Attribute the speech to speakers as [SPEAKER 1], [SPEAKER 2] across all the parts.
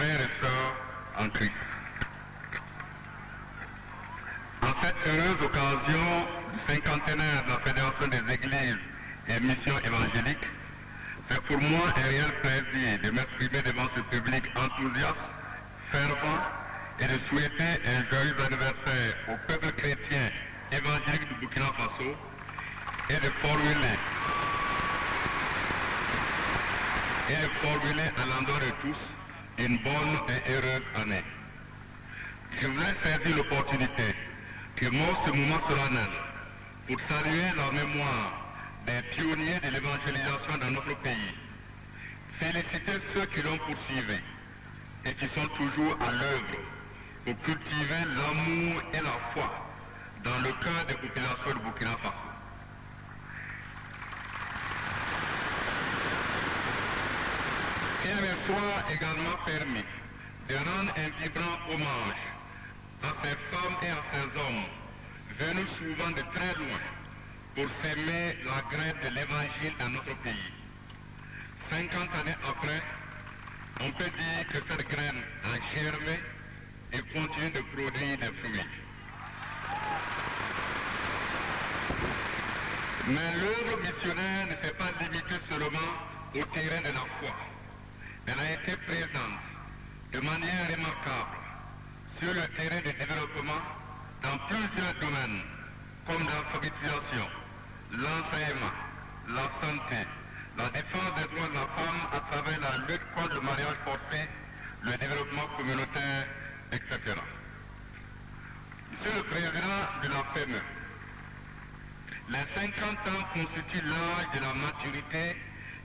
[SPEAKER 1] frères et sœurs en Christ. En cette heureuse occasion du cinquantenaire de la Fédération des Églises et Missions évangéliques, c'est pour moi un réel plaisir de m'exprimer devant ce public enthousiaste, fervent et de souhaiter un joyeux anniversaire au peuple chrétien évangélique du Burkina Faso et de formuler à l'endroit de tous une bonne et heureuse année. Je voudrais saisir l'opportunité que m'offre ce moment solennel pour saluer la mémoire des pionniers de l'évangélisation dans notre pays, féliciter ceux qui l'ont poursuivi et qui sont toujours à l'œuvre pour cultiver l'amour et la foi dans le cœur des populations du Burkina Faso. Il me soit également permis de rendre un vibrant hommage à ces femmes et à ces hommes venus souvent de très loin pour s'aimer la graine de l'évangile dans notre pays. 50 années après, on peut dire que cette graine a germé et continue de produire des fruits. Mais l'œuvre missionnaire ne s'est pas limitée seulement au terrain de la foi. Elle a été présente de manière remarquable sur le terrain de développement dans plusieurs domaines, comme l'alphabétisation, l'enseignement, la santé, la défense des droits de la femme à travers la lutte contre le mariage forcé, le développement communautaire, etc. Monsieur le Président de la FEME, les 50 ans constituent l'âge de la maturité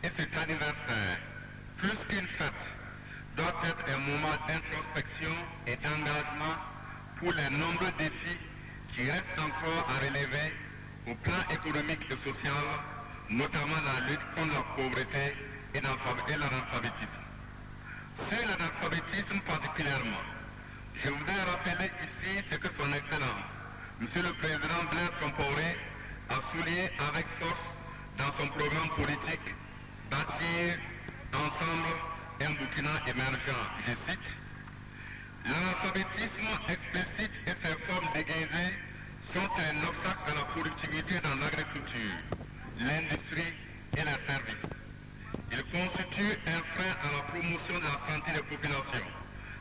[SPEAKER 1] et cet anniversaire, plus qu'une fête, doit être un moment d'introspection et d'engagement pour les nombreux défis qui restent encore à relever au plan économique et social, notamment la lutte contre la pauvreté et l'analphabétisme. Sur l'analphabétisme particulièrement, je voudrais rappeler ici ce que son Excellence, Monsieur le Président Blaise Compaoré, a souligné avec force dans son programme politique « Bâtir ensemble un Burkina émergent ». Je cite, « L'analphabétisme explicite et ses formes déguisées sont un obstacle à la productivité dans l'agriculture, l'industrie et les services. Ils constituent un frein à la promotion de la santé des populations,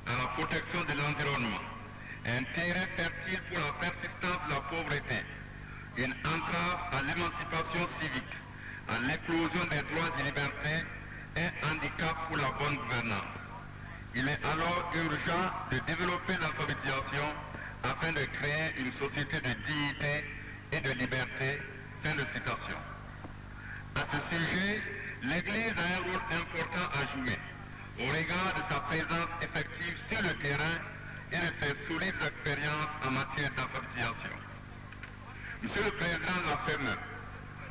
[SPEAKER 1] à la protection de l'environnement, un terrain fertile pour la persistance de la pauvreté, une entrave à l'émancipation civique, à l'éclosion des droits et libertés, un handicap pour la bonne gouvernance. Il est alors urgent de développer l'alphabétisation afin de créer une société de dignité et de liberté. » Fin de citation. À ce sujet, l'Église a un rôle important à jouer au regard de sa présence effective sur le terrain et de ses solides expériences en matière d'alphabétisation. Monsieur le Président de la FEME,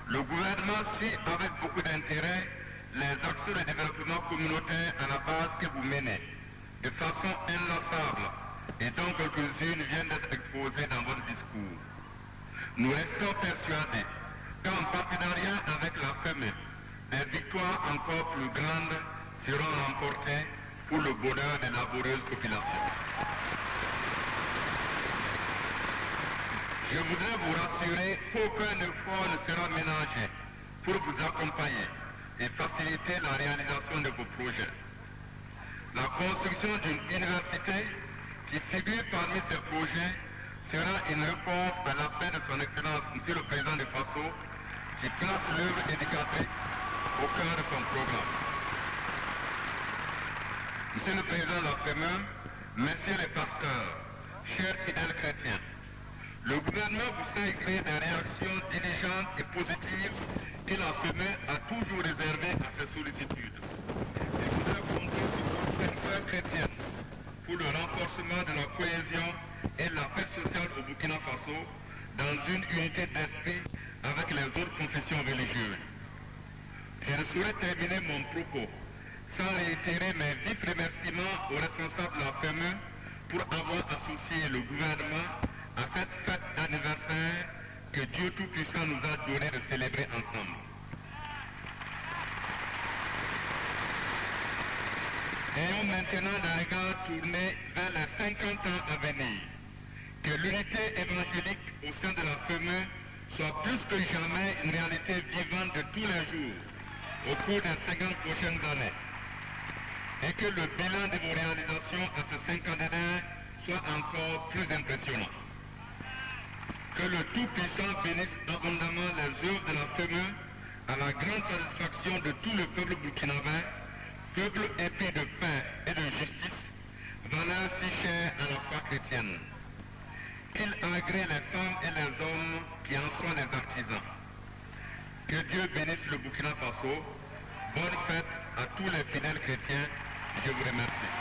[SPEAKER 1] le gouvernement suit avec beaucoup d'intérêt les actions de développement communautaire à la base que vous menez de façon inlassable et dont quelques-unes viennent d'être exposées dans votre discours. Nous restons persuadés qu'en partenariat avec la FEME, des victoires encore plus grandes seront remportées pour le bonheur des laborieuses populations. Je voudrais vous rassurer qu'aucun effort ne sera ménagé pour vous accompagner et faciliter la réalisation de vos projets. La construction d'une université qui figure parmi ces projets sera une réponse à l'appel de son Excellence, Monsieur le Président de Faso, qui place l'œuvre éducatrice au cœur de son programme. Monsieur le Président de la FEME, Messieurs les pasteurs, chers fidèles chrétiens, le gouvernement vous sait créer des réactions diligentes et positives que la FEME a toujours réservées à ses sollicitudes. Et voudrait compter sur votre ferveur chrétienne pour le renforcement de la cohésion et la paix sociale au Burkina Faso dans une unité d'esprit avec les autres confessions religieuses. Je ne saurais terminer mon propos sans réitérer mes vifs remerciements aux responsables de la FEME pour avoir associé le gouvernement à cette fête d'anniversaire que Dieu Tout-Puissant nous a donné de célébrer ensemble. Ayons maintenant le regard tourné vers les 50 ans à venir. Que l'unité évangélique au sein de la FEME soit plus que jamais une réalité vivante de tous les jours au cours des 50 prochaines années. Et que le bilan de vos réalisations à ce cinquantenaire soit encore plus impressionnant. Que le Tout-Puissant bénisse abondamment les œuvres de la FEME à la grande satisfaction de tout le peuple burkinabé, peuple épris de paix et de justice, valeur si chère à la foi chrétienne. Qu'il agrée les femmes et les hommes qui en sont les artisans. Que Dieu bénisse le Burkina Faso. Bonne fête à tous les fidèles chrétiens. Je vous remercie.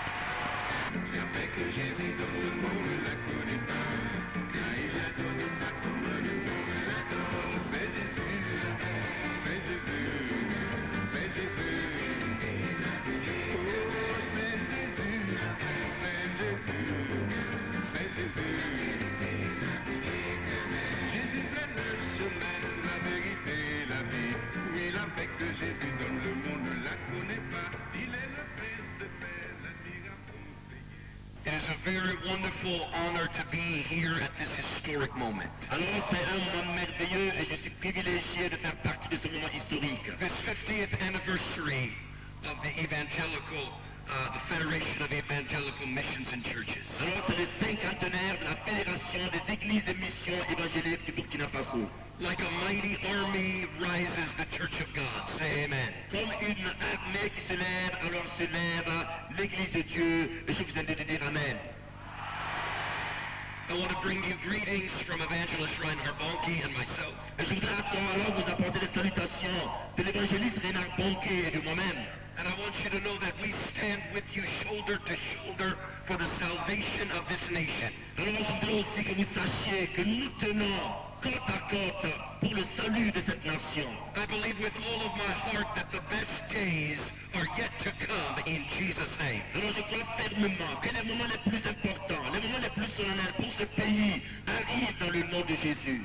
[SPEAKER 1] Avec Jésus dans le monde ne la connaît pas, car il a donné pas comme le monde la donne. C'est Jésus, c'est Jésus, c'est Jésus. Oh, c'est Jésus, c'est Jésus, c'est Jésus. Jésus est le chemin, la vérité, la vie. Oui, la paix que Jésus donne, le monde ne la connaît pas. Il est le prince de paix, l'admirable conseiller.
[SPEAKER 2] It is a very wonderful honor to be here at this historic moment.
[SPEAKER 3] Alors c'est un moment merveilleux et je suis privilégié de faire partie de ce moment historique.
[SPEAKER 2] This 50th anniversary of the the Federation of Evangelical Missions and Churches.
[SPEAKER 3] Alors c'est le cinquantenaire de la Fédération des Églises et Missions évangéliques du Burkina Faso.
[SPEAKER 2] Like a mighty army rises the Church of God. Say amen.
[SPEAKER 3] Comme une armée qui se lève, alors se lève l'Église de Dieu, et je vous invite à dire Amen.
[SPEAKER 2] I want to bring you greetings from Evangelist Reinhard Bonnke and myself.
[SPEAKER 3] Et je voudrais alors vous apporter les salutations de l'évangéliste Reinhard Bonnke et de moi-même.
[SPEAKER 2] And I want you to know that we stand with you shoulder to shoulder for the salvation of this nation.
[SPEAKER 3] Alors je voudrais aussi que vous sachiez que nous tenons côte à côte pour le salut de cette nation.
[SPEAKER 2] I believe with all of my heart that the best days are yet to come in Jesus' name.
[SPEAKER 3] Alors je crois fermement que les moments les plus importants, les moments les plus solennels pour ce pays arrivent dans le nom de Jésus.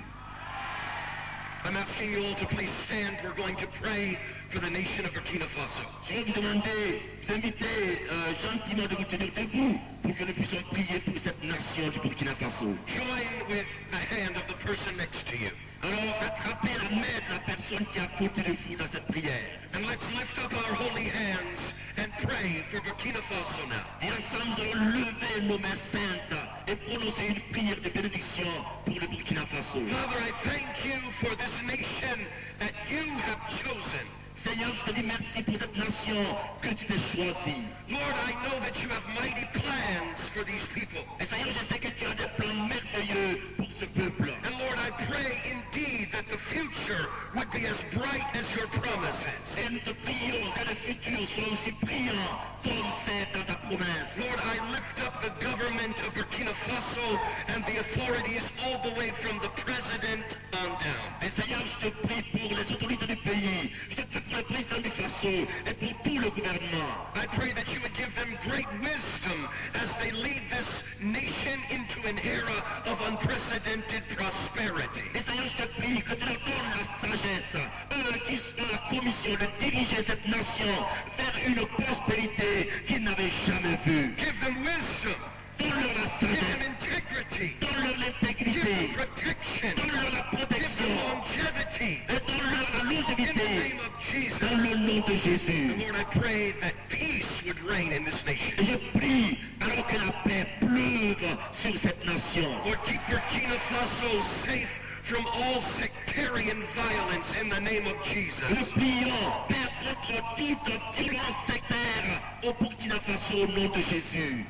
[SPEAKER 2] I'm asking you all to please stand. We're going to pray for the nation of Burkina Faso.
[SPEAKER 3] Je vais vous demander, vous inviter gentiment de vous tenir debout pour que nous puissions prier pour cette nation du Burkina Faso.
[SPEAKER 2] Join with the hand of the person next to you.
[SPEAKER 3] Alors attrapez la main de la personne qui est à côté de vous dans cette prière.
[SPEAKER 2] And let's lift up our holy hands and pray for Burkina Faso now.
[SPEAKER 3] Et ensemble, nous allons lever nos mains saintes et prononcer une prière de bénédiction pour le Burkina Faso.
[SPEAKER 2] Father, I thank you for this nation that you have chosen.
[SPEAKER 3] Seigneur, je te dis merci pour cette nation que tu t'es choisie.
[SPEAKER 2] Lord, I know that you have mighty plans for these people.
[SPEAKER 3] Et Seigneur, je sais que tu as des plans merveilleux pour ce peuple.
[SPEAKER 2] And Lord, I pray indeed that the future would be as bright as your promises.
[SPEAKER 3] Et nous te prions que le futur soit aussi brillant comme c'est dans ta promesse.
[SPEAKER 2] Lord, I lift up the government of Burkina Faso and the authorities all the way from the president on down.
[SPEAKER 3] Et Seigneur, je te prie pour les autorités du pays. Je te prie pour le président du Faso et pour tout le gouvernement.
[SPEAKER 2] I pray that you would give them great wisdom as they lead this nation into an era of unprecedented prosperity.
[SPEAKER 3] Et Seigneur, je te prie que tu leur donnes la sagesse, eux qui ont la commission de diriger cette nation vers une prospérité qu'ils n'avaient jamais vue.
[SPEAKER 2] Give them wisdom.
[SPEAKER 3] Donne-leur la
[SPEAKER 2] Give them
[SPEAKER 3] sagesse,
[SPEAKER 2] integrity.
[SPEAKER 3] donne-leur
[SPEAKER 2] Give
[SPEAKER 3] l'intégrité,
[SPEAKER 2] them protection.
[SPEAKER 3] donne-leur la
[SPEAKER 2] Give
[SPEAKER 3] protection
[SPEAKER 2] them longevity.
[SPEAKER 3] et donne-leur la
[SPEAKER 2] In the
[SPEAKER 3] longévité
[SPEAKER 2] name of Jesus.
[SPEAKER 3] dans le nom de Jésus.
[SPEAKER 2] Lord, I pray that peace would reign in this nation.
[SPEAKER 3] Et je prie alors que la paix pleuve sur cette nation.
[SPEAKER 2] Lord, keep Burkina Faso safe from all sectarian violence in the name of Jesus.
[SPEAKER 3] Nous prions, Père, contre toute violence sectaire au Burkina Faso au nom de Jésus.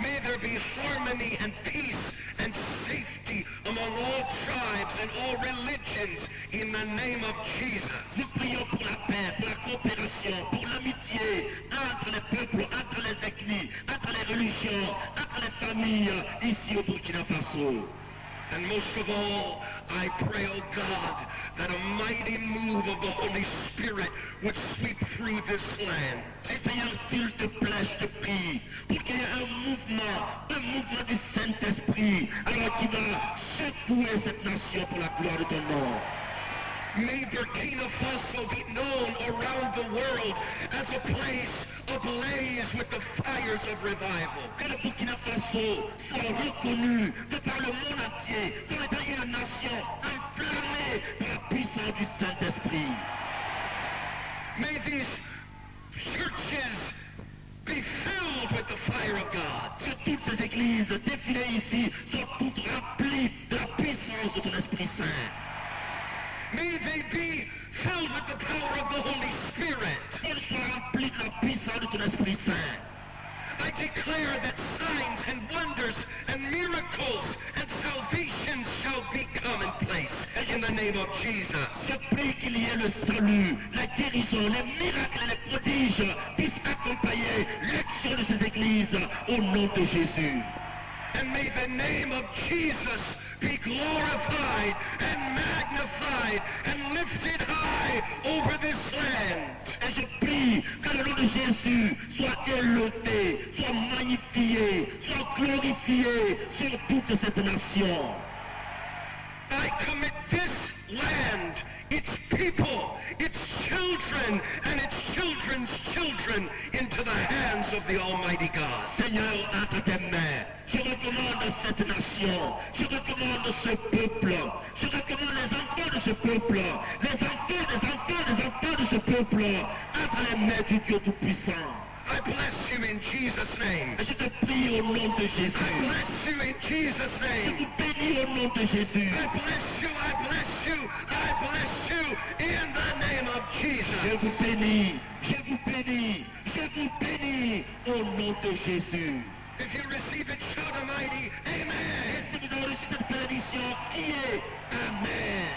[SPEAKER 2] May there be harmony and peace and safety among all tribes and all religions in the name of Jesus.
[SPEAKER 3] Nous prions pour la paix, pour la coopération, pour l'amitié entre les peuples, entre les ethnies, entre les religions, entre les familles ici au Burkina Faso.
[SPEAKER 2] And most of all, I pray, oh God, that a mighty move of the Holy Spirit would sweep through this land.
[SPEAKER 3] Et Seigneur, s'il te plaît, je te prie, pour qu'il y ait un mouvement du Saint-Esprit, alors qui va secouer cette nation pour la gloire de ton nom.
[SPEAKER 2] May Burkina Faso be known around the world as a place ablaze with the fires of revival.
[SPEAKER 3] Que le Burkina Faso soit reconnu de par le monde entier comme étant une nation enflammée par la puissance du Saint-Esprit.
[SPEAKER 2] May these churches be filled with the fire of God.
[SPEAKER 3] Que toutes ces églises défilées ici soient toutes remplies de la puissance de ton Esprit Saint.
[SPEAKER 2] May they be filled with the power of the Holy Spirit.
[SPEAKER 3] Qu'elles soient remplies de la puissance de ton Esprit Saint.
[SPEAKER 2] I declare that signs and wonders and miracles and salvations shall be commonplace in the name of Jesus.
[SPEAKER 3] Je prie qu'il y ait le salut, la guérison, les miracles et les prodiges puissent accompagner l'action de ces églises au nom de Jésus.
[SPEAKER 2] And may the name of Jesus be glorified and magnified and lifted high over this land.
[SPEAKER 3] Et je prie que le nom de Jésus soit élevé, soit magnifié, soit glorifié sur toute cette nation.
[SPEAKER 2] I commit this land, its people, its children, and its children's children into the hands of the Almighty God.
[SPEAKER 3] Seigneur, entre tes mains, je recommande cette nation, je recommande ce peuple, je recommande les enfants de ce peuple, les enfants des enfants des enfants de ce peuple, entre les mains du Dieu Tout-Puissant.
[SPEAKER 2] I bless you in Jesus' name.
[SPEAKER 3] Et je te prie au nom de Jésus.
[SPEAKER 2] I bless you in Jesus'
[SPEAKER 3] Je
[SPEAKER 2] name.
[SPEAKER 3] vous bénis au nom de Jésus.
[SPEAKER 2] I bless you, I bless you, I bless you in the name of
[SPEAKER 3] Je
[SPEAKER 2] Jesus.
[SPEAKER 3] vous bénis, je vous bénis, je vous bénis au nom de Jésus.
[SPEAKER 2] If you receive it, shout a mighty
[SPEAKER 3] Et
[SPEAKER 2] amen.
[SPEAKER 3] si vous avez reçu cette bénédiction, criez Amen.